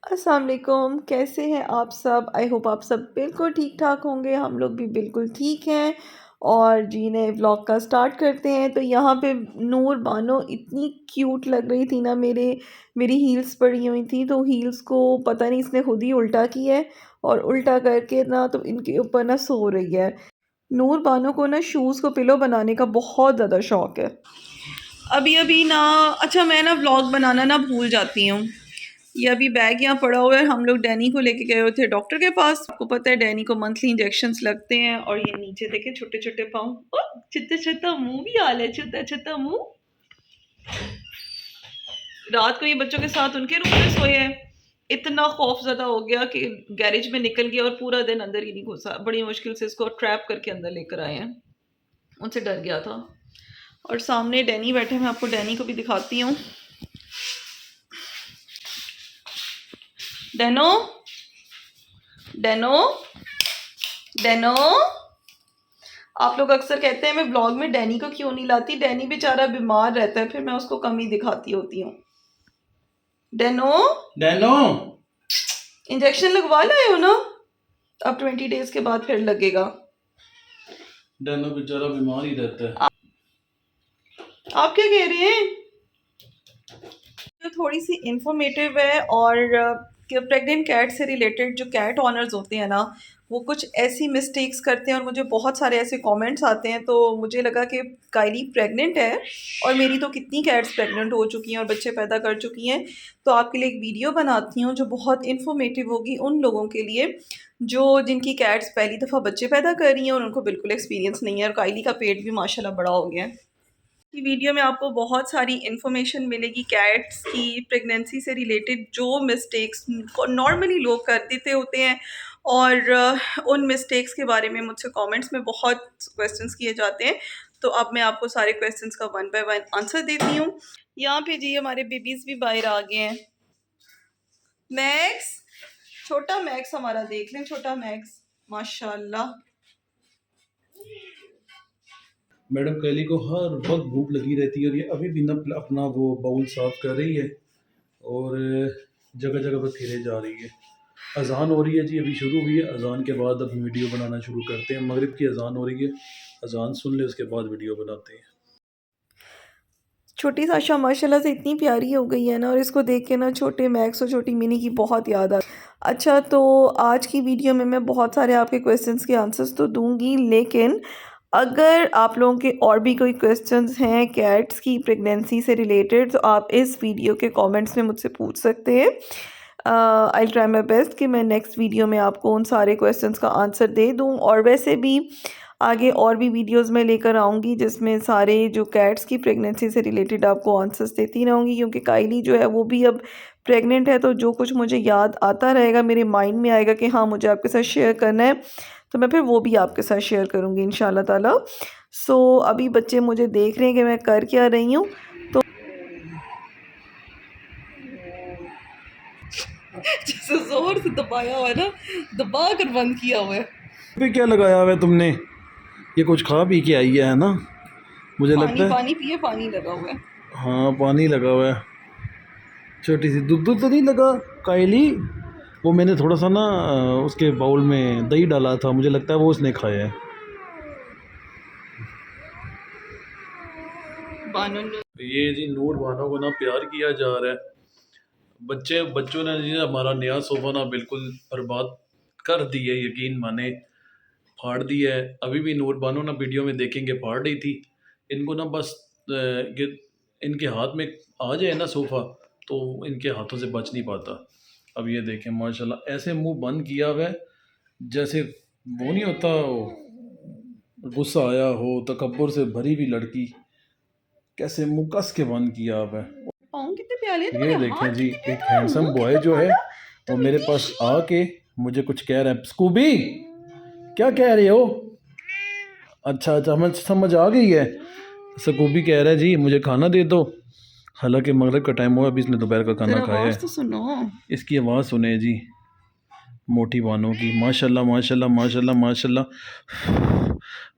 अस्सलाम वालेकुम, कैसे हैं आप सब? आई होप आप सब बिल्कुल ठीक-ठाक होंगे, हम लोग भी बिल्कुल ठीक हैं। और जी नए व्लॉग का स्टार्ट करते हैं। तो यहाँ पे नूर बानो इतनी क्यूट लग रही थी ना, मेरी हील्स पड़ी हुई थी, तो हील्स को पता नहीं इसने खुद ही उल्टा किया है और उल्टा करके ना तो इनके ऊपर ना सो रही है। नूर बानो को ना शूज़ को पिलो बनाने का बहुत ज़्यादा शौक़ है। अभी अभी ना अच्छा मैं ना व्लॉग बनाना ना भूल जाती हूँ। ये अभी बैग यहाँ पड़ा हुआ है, हम लोग डैनी को लेके गए हुए थे डॉक्टर के पास। आपको पता है डैनी को मंथली इंजेक्शंस लगते हैं। और ये नीचे देखें छोटे छोटे पाँव, छोटा छोटा मुंह भी हाल है, छोटा छोटा मुंह। रात को ये बच्चों के साथ उनके रूम में सोए हैं। इतना खौफजदा हो गया कि गैरेज में निकल गया और पूरा दिन अंदर ही नहीं घुसा। बड़ी मुश्किल से इसको ट्रैप करके अंदर लेकर आए हैं, उनसे डर गया था। और सामने डैनी बैठे हैं, मैं आपको डैनी को भी दिखाती हूँ। डैनो, डैनो, डैनो। आप लोग अक्सर कहते हैं मैं ब्लॉग में डैनी को क्यों नहीं लाती, डैनी बेचारा बीमार रहता है, फिर मैं उसको कम ही दिखाती होती हूँ। डैनो, डैनो, इंजेक्शन लगवा लाए हो ना? अब 20 डेज के बाद फिर लगेगा। डैनो बेचारा बीमार ही रहता है। आप क्या कह रहे हैं? तो थोड़ी सी इंफॉर्मेटिव है और प्रेग्नेंट कैट से रिलेटेड जो कैट ऑनर्स होते हैं ना, वो कुछ ऐसी मिस्टेक्स करते हैं और मुझे बहुत सारे ऐसे कमेंट्स आते हैं। तो मुझे लगा कि कायली प्रेग्नेंट है और मेरी तो कितनी कैट्स प्रेग्नेंट हो चुकी हैं और बच्चे पैदा कर चुकी हैं, तो आपके लिए एक वीडियो बनाती हूँ जो बहुत इंफॉर्मेटिव होगी उन लोगों के लिए जो जिनकी कैट्स पहली दफ़ा बच्चे पैदा कर रही हैं और उनको बिल्कुल एक्सपीरियंस नहीं है। और कायली का पेट भी माशाल्लाह बड़ा हो गया है। की वीडियो में आपको बहुत सारी इन्फॉर्मेशन मिलेगी कैट्स की प्रेगनेंसी से रिलेटेड, जो मिस्टेक्स नॉर्मली लोग कर देते होते हैं और उन मिस्टेक्स के बारे में मुझसे कमेंट्स में बहुत क्वेश्चंस किए जाते हैं। तो अब मैं आपको सारे क्वेश्चंस का वन बाय वन आंसर देती हूँ। यहाँ पे जी हमारे बेबीज़ भी बाहर आ गए हैं। मैक्स, छोटा मैक्स हमारा देख लें, छोटा मैक्स माशाल्लाह। मैडम कैली को हर वक्त भूख लगी रहती है और ये अभी भी ना अपना वो बाउल साफ कर रही है और जगह जगह पर फिरे जा रही है। अजान हो रही है जी, अभी शुरू हुई है। अजान के बाद अब वीडियो बनाना शुरू करते हैं। मगरिब की अजान हो रही है, अजान सुन ले उसके बाद वीडियो बनाते हैं। छोटी साशा माशाल्लाह से इतनी प्यारी हो गई है ना, और इसको देख के ना छोटे मैक्स और छोटी मिनी की बहुत याद आ। अच्छा, तो आज की वीडियो में मैं बहुत सारे आपके क्वेश्चंस के आंसर्स तो दूंगी, लेकिन अगर आप लोगों के और भी कोई क्वेश्चंस हैं कैट्स की प्रेगनेंसी से रिलेटेड, तो आप इस वीडियो के कमेंट्स में मुझसे पूछ सकते हैं। आई ट्राई माई बेस्ट कि मैं नेक्स्ट वीडियो में आपको उन सारे क्वेश्चंस का आंसर दे दूं। और वैसे भी आगे और भी वीडियोस में लेकर आऊँगी जिसमें सारे जो कैट्स की प्रेगनेंसी से रिलेटेड आपको आंसर्स देती रहूँगी, क्योंकि कायली जो है वो भी अब प्रेग्नेंट है। तो जो कुछ मुझे याद आता रहेगा, मेरे माइंड में आएगा कि हाँ मुझे आपके साथ शेयर करना है, तो मैं फिर वो भी आपके साथ शेयर करूँगी इंशाल्लाह ताला। सो अभी बच्चे मुझे देख रहे हैं कि मैं कर क्या रही हूँ, तो जैसे जोर से दबाया हुआ है ना, दबा कर बंद किया हुआ है। पे क्या लगाया हुआ है तुमने? ये कुछ खा पी के आई है ना, मुझे लगता है। पानी पिए, पानी लगा हुआ है। हाँ पानी लगा हुआ है। छोटी सी दूध तो नहीं लगा कायली? वो मैंने थोड़ा सा ना उसके बाउल में दही डाला था, मुझे लगता है वो उसने खाया है। ये जी नूर बानो को ना प्यार किया जा रहा है। बच्चों ने जी हमारा नया सोफा ना बिल्कुल बर्बाद कर दिया, यकीन माने फाड़ दिया है। अभी भी नूर बानो ना वीडियो में देखेंगे फाड़ रही थी। इनको ना बस इनके हाथ में आ जाए ना सोफ़ा तो इनके हाथों से बच नहीं पाता। अब ये देखें माशाल्लाह ऐसे मुंह बंद किया हुआ है जैसे वो नहीं होता, गुस्सा आया हो, तकब्बुर से भरी हुई लड़की कैसे मुंह कस के बंद किया हुआ है। कितने प्यारे ये देखें जी एक हैंडसम बॉय जो है वो मेरे पास आके मुझे कुछ कह रहा है। स्कूबी क्या कह रहे हो? अच्छा अच्छा हमें समझ आ गई है। स्कूबी कह रहा है जी मुझे खाना दे दो। हालांकि मगरिब का टाइम हुआ, अभी इसने दोपहर का खाना खाया है। तो सुनो, इसकी आवाज़ सुने जी मोटी बानों की। माशाल्लाह माशाल्लाह माशाल्लाह माशाल्लाह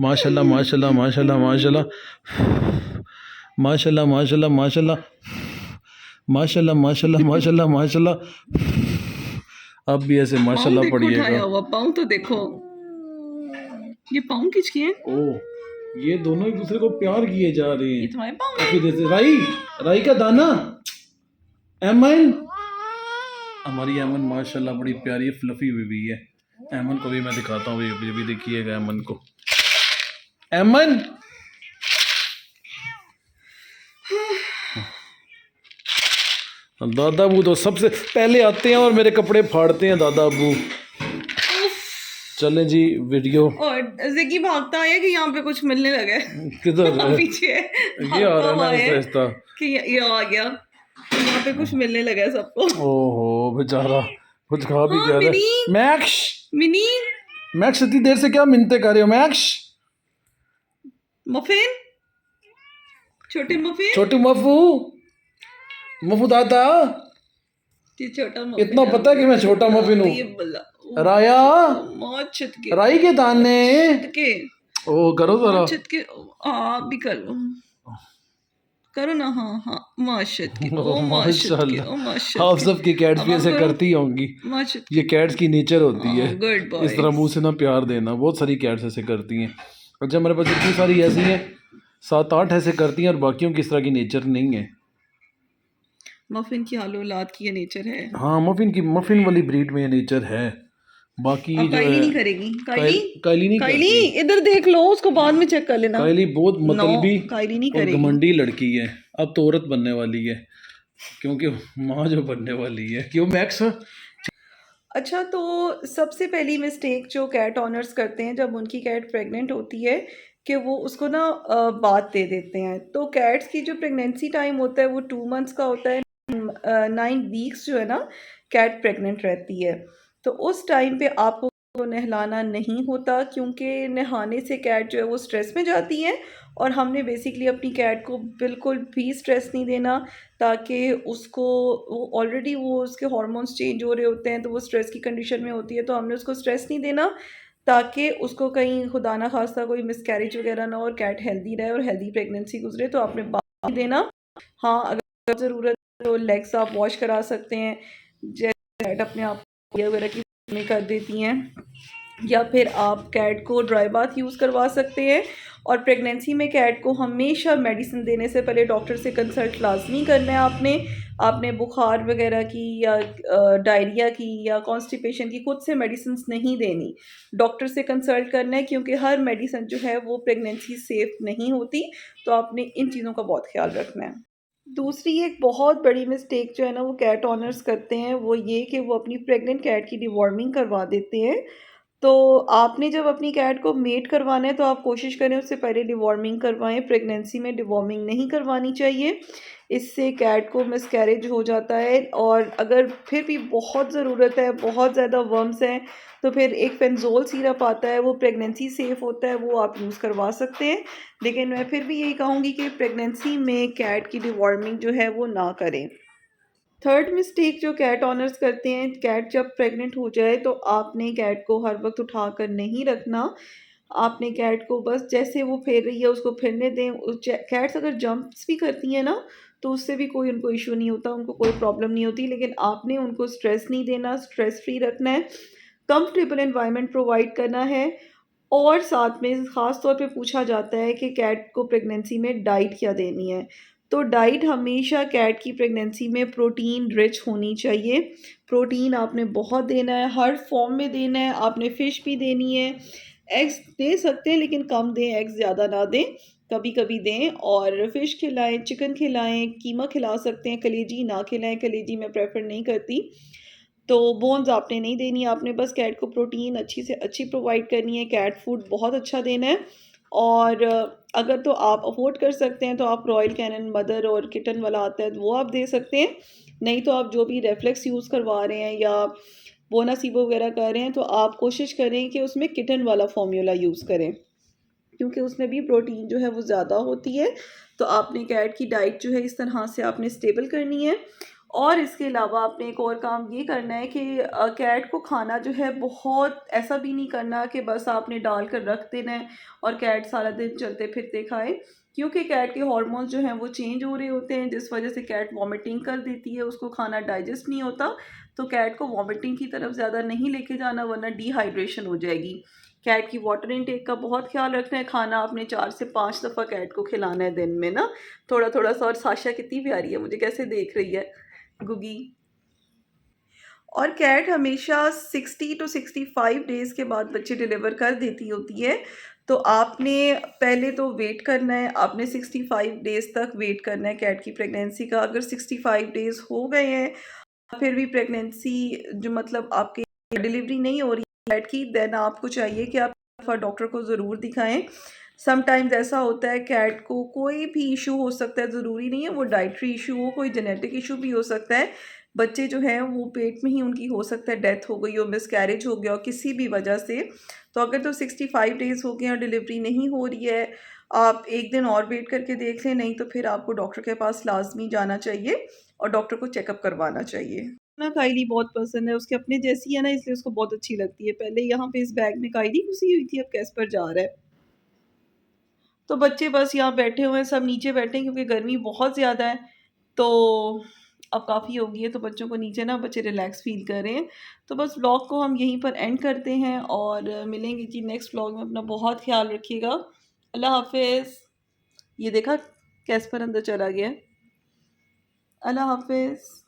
माशाल्लाह माशाल्लाह माशाल्लाह माशाल्लाह माशाल्लाह माशाल्लाह माशाल्लाह माशाल्लाह माशाल्लाह माशाल्लाह माशाल्लाह अब भी ऐसे पाँव माशाल्लाह देखो उठाया पढ़िएगा। हुआ, पाँव तो देखो, ये पाँव किसके हैं? ओ ये दोनों एक दूसरे को प्यार किए जा रहे ये हैं तुम्हारे पाँव काफी हैं? देर से। राई, राई का दाना, एमन, हमारी एमन माशाल्लाह बड़ी प्यारी फ्लफी हुई भी है। एमन को भी मैं दिखाता हूँ, अभी अभी देखिएगा एमन को। एमन दादा अबू तो सबसे पहले आते हैं और मेरे कपड़े फाड़ते हैं दादा अबू। चलें जी वीडियो और ज़िकी भागता है कि यहाँ पे कुछ मिलने लगा है। किधर है? पीछे है, ये आ भागता रहा है ना हुआ है आहिस्ता आहिस्ता। कि ये आ गया, यहाँ पे कुछ मिलने लगा है सबको। ओहो बेचारा कुछ खा भी हाँ क्या रहा मिनी, है। मैक्स, मिनी मैक्स इतनी देर से क्या मिनते कर रहे हो मैक्स? मफिन, छोटे मफिन, छोटू मफू, मफू दादा, ये छोटा मफिन इतना है। पता है कि मैं छोटा मफिन ये हूँ। बल्ला राया, मौत छिटके, राई के दाने, छिटके, ओ करो जरा। मौत छिटके, आप भी कर लो, करो ना। हाँ हाँ, माशत के, ओ माशत के, माशाल्लाह ओ माशत आप के, सबकी कैट्स अब भी आप ऐसे करो करती होंगी। माशत ये कैट्स की नेचर होती है गुड इस बॉय। तरह मुंह से ना प्यार देना। बहुत सारी कैट्स ऐसे करती हैं। अच्छा हमारे पास इतनी सारी ऐसी हैं, 7-8 ऐसे करती हैं और बाकियों की इस तरह की नेचर नहीं है। मफिन की हालो औलाद की ये नेचर है। हाँ मफिन की, मफिन वाली ब्रीड में ये नेचर है। बाकी अब जो काइली है नहीं करेगी, काइली, कायली नहीं काइली करती। इधर देख लो, उसको बाद में चेक कर लेना। कायली बहुत नो, मतलबी काइली नहीं और करेगी। घमंडी लड़की है। अब तो औरत बनने वाली है क्योंकि माँ जो बनने वाली है। क्यों मैक्स? अच्छा, तो सबसे पहली मिस्टेक जो कैट ऑनर्स करते हैं जब उनकी कैट प्रेग्नेंट होती है कि वो उसको ना बात दे देते हैं। तो कैट्स की जो प्रेगनेंसी टाइम होता है वो 2 मंथ्स का होता है। 9 वीक्स जो है ना कैट प्रेग्नेंट रहती है। तो उस टाइम पे आपको नहलाना नहीं होता, क्योंकि नहाने से कैट जो है वो स्ट्रेस में जाती है। और हमने बेसिकली अपनी कैट को बिल्कुल भी स्ट्रेस नहीं देना, ताकि उसको, वो ऑलरेडी वो उसके हार्मोन्स चेंज हो रहे होते हैं तो वो स्ट्रेस की कंडीशन में होती है। तो हमने उसको स्ट्रेस नहीं देना ताकि उसको कहीं खुदा ना खास्ता कोई मिसकैरेज वगैरह ना हो और कैट हेल्दी रहे और हेल्दी प्रेगनेंसी गुजरे। तो आपने बात नहीं देना। हाँ, अगर ज़रूरत है तो लेग्स आप वॉश करा सकते हैं, जैसे कैट अपने आप वगैरह की में कर देती हैं, या फिर आप कैट को ड्राई बाथ यूज़ करवा सकते हैं। और प्रेगनेंसी में कैट को हमेशा मेडिसिन देने से पहले डॉक्टर से कंसल्ट लाजमी करना है। आपने बुखार वगैरह की या डायरिया की या कॉन्स्टिपेशन की खुद से मेडिसिन नहीं देनी, डॉक्टर से कंसल्ट करना है, क्योंकि हर मेडिसिन जो है वो प्रेगनेंसी सेफ नहीं होती। तो आपने इन चीज़ों का बहुत ख्याल रखना है। दूसरी एक बहुत बड़ी मिस्टेक जो है ना वो कैट ऑनर्स करते हैं, वो ये कि वो अपनी प्रेग्नेंट कैट की डिवॉर्मिंग करवा देते हैं। तो आपने जब अपनी कैट को मेट करवाना है तो आप कोशिश करें उससे पहले डिवॉर्मिंग करवाएं। प्रेगनेंसी में डिवॉर्मिंग नहीं करवानी चाहिए, इससे कैट को मिसकैरेज हो जाता है। और अगर फिर भी बहुत ज़रूरत है, बहुत ज़्यादा वर्म्स हैं, तो फिर एक फेंजोल सिरप आता है, वो प्रेगनेंसी सेफ़ होता है, वो आप यूज़ करवा सकते हैं। लेकिन मैं फिर भी यही कहूँगी कि प्रेगनेंसी में कैट की डिवॉर्मिंग जो है वो ना करें। थर्ड मिस्टेक जो कैट ऑनर्स करते हैं, कैट जब प्रेग्नेंट हो जाए तो आपने कैट को हर वक्त उठाकर नहीं रखना। आपने कैट को बस जैसे वो फिर रही है उसको फिरने दें। कैट्स अगर जंप्स भी करती हैं ना तो उससे भी कोई उनको इशू नहीं होता, उनको कोई प्रॉब्लम नहीं होती। लेकिन आपने उनको स्ट्रेस नहीं देना, स्ट्रेस फ्री रखना है, कंफर्टेबल एनवायरनमेंट प्रोवाइड करना है। और साथ में ख़ास तौर पे पूछा जाता है कि कैट को प्रेगनेंसी में डाइट क्या देनी है। तो डाइट हमेशा कैट की प्रेगनेंसी में प्रोटीन रिच होनी चाहिए। प्रोटीन आपने बहुत देना है, हर फॉर्म में देना है। आपने फ़िश भी देनी है, एग्स दे सकते हैं लेकिन कम दें, एग्स ज़्यादा ना दें, कभी कभी दें। और फ़िश खिलाएं, चिकन खिलाएं, कीमा खिला सकते हैं, कलेजी ना खिलाएं, कलेजी मैं प्रेफर नहीं करती। तो बोन्स आपने नहीं देनी, आपने बस कैट को प्रोटीन अच्छी से अच्छी प्रोवाइड करनी है, कैट फूड बहुत अच्छा देना है। और अगर तो आप अफोर्ड कर सकते हैं तो आप रॉयल कैनन मदर और किटन वाला आता है तो वो आप दे सकते हैं। नहीं तो आप जो भी रेफ्लेक्स यूज़ करवा रहे हैं या बोनासीबो वगैरह कर रहे हैं तो आप कोशिश करें कि उसमें किटन वाला फॉर्मूला यूज़ करें, क्योंकि उसमें भी प्रोटीन जो है वो ज़्यादा होती है। तो आपने कैट की डाइट जो है इस तरह से आपने स्टेबल करनी है। और इसके अलावा आपने एक और काम ये करना है कि कैट को खाना जो है बहुत ऐसा भी नहीं करना कि बस आपने डाल कर रख देना है और कैट सारा दिन चलते फिरते खाए, क्योंकि कैट के हार्मोन्स जो हैं वो चेंज हो रहे होते हैं, जिस वजह से कैट वॉमिटिंग कर देती है, उसको खाना डाइजेस्ट नहीं होता। तो कैट को वॉमिटिंग की तरफ ज़्यादा नहीं लेके जाना, वरना डिहाइड्रेशन हो जाएगी। कैट की वाटर इनटेक का बहुत ख्याल रखना है। खाना आपने 4 से 5 दफ़ा कैट को खिलाना है दिन में ना, थोड़ा-थोड़ा सा। और साशा कितनी प्यारी है, मुझे कैसे देख रही है, गुगी। और कैट हमेशा 60 टू 65 डेज़ के बाद बच्चे डिलीवर कर देती होती है। तो आपने पहले तो वेट करना है, आपने 65 डेज़ तक वेट करना है कैट की प्रेगनेंसी का। अगर 65 डेज़ हो गए हैं फिर भी प्रेगनेंसी जो मतलब आपकी डिलीवरी नहीं हो रही है कैट की, देन आपको चाहिए कि आप डॉक्टर को ज़रूर दिखाएं। समटाइम्स ऐसा होता है कैट को कोई भी इशू हो सकता है, ज़रूरी नहीं है वो डाइटरी इशू हो, कोई जेनेटिक इशू भी हो सकता है। बच्चे जो हैं वो पेट में ही उनकी हो सकता है डेथ हो गई हो, मिसकैरेज हो गया हो किसी भी वजह से। तो अगर तो 65 डेज़ हो गए और डिलीवरी नहीं हो रही है, आप एक दिन और वेट करके देख लें, नहीं तो फिर आपको डॉक्टर के पास लाजमी जाना चाहिए और डॉक्टर को चेकअप करवाना चाहिए ना। कायली बहुत पसंद है, उसके अपने जैसी है ना, इसलिए उसको बहुत अच्छी लगती है। पहले यहाँ पे इस बैग में कायली घुसी हुई थी, अब कैस्पर जा रहा है। तो बच्चे बस यहाँ बैठे हुए हैं, सब नीचे बैठे हैं क्योंकि गर्मी बहुत ज़्यादा है। तो अब काफ़ी हो गई है, तो बच्चों को नीचे ना, बच्चे रिलैक्स फ़ील कर रहे हैं। तो बस व्लॉग को हम यहीं पर एंड करते हैं और मिलेंगे जी नेक्स्ट व्लॉग में। अपना बहुत ख़्याल रखिएगा। अल्लाह हाफ़िज़। ये देखा कैस्पर अंदर चला गया। अल्लाह हाफ़िज़।